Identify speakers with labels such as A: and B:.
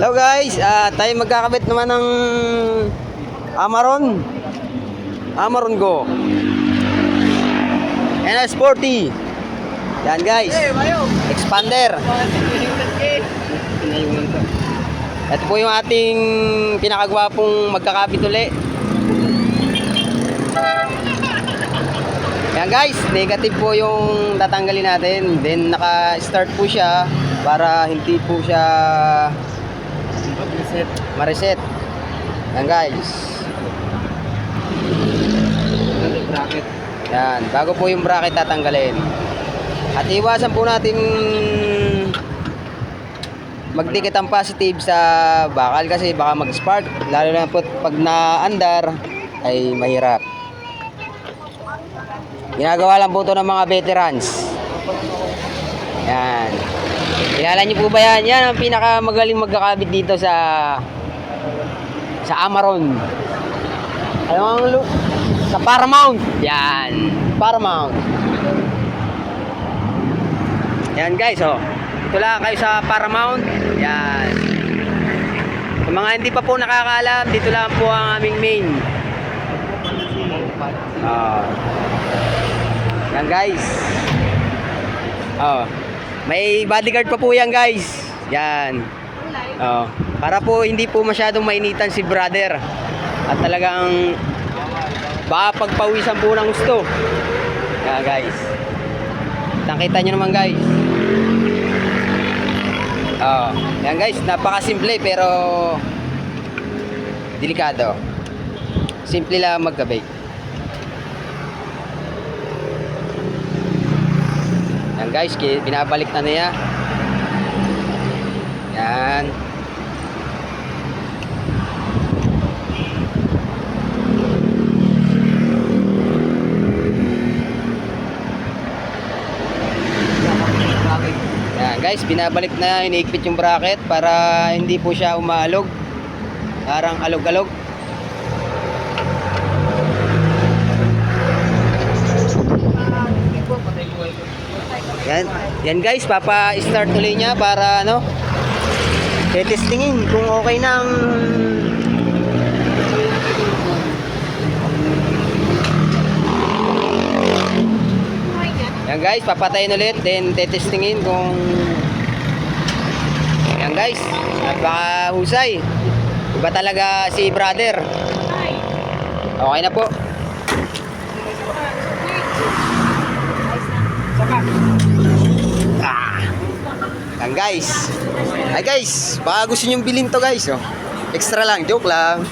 A: Hello guys, tayo magkakabit naman ng Amaron Go NS40. Yan guys, expander. Ito po yung ating pinakagwapong magkakabit uli. Yan guys, negative po yung tatanggalin natin. Then naka-start po siya para hindi po siya ma-reset. Yan guys. Yan, bago po yung bracket tatanggalin. At iwasan po natin magdikit ang positive sa bakal kasi baka mag-spark. Lalo na po pag na-andar ay mahirap. Ginagawa lang po ito ng mga veterans. Yan. Kilala niyo po ba yan? Yan ang pinakamagaling magkakabit dito sa Amaron. Ano ang sa Paramount. Yan. Paramount. Yan guys, oh. Ito lang kayo sa Paramount. Yan. Sa mga hindi pa po nakakaalam, dito lang po ang aming main. Yan guys. May bodyguard pa po yan guys. Yan. Para po hindi po masyadong mainitan si brother. At talagang baka pagpawisan po ng gusto. Yan guys. Nakita nyo naman guys. Yan guys, napakasimple pero delikado. Simple lang magkabit. Yan guys, binabalik na niya. Yan. Yan guys, binabalik na, iniikpit yung bracket para hindi po siya umaalog. Parang alog-alog. Yan guys, papa-start ulit niya para ano, testingin kung okay na ang yan guys, papatayin ulit, then testingin kung yan guys, napakahusay. Iba talaga si brother. Okay na po. Yan guys. Ay guys, baka gusto nyo bilhin to guys. Extra lang, joke lang.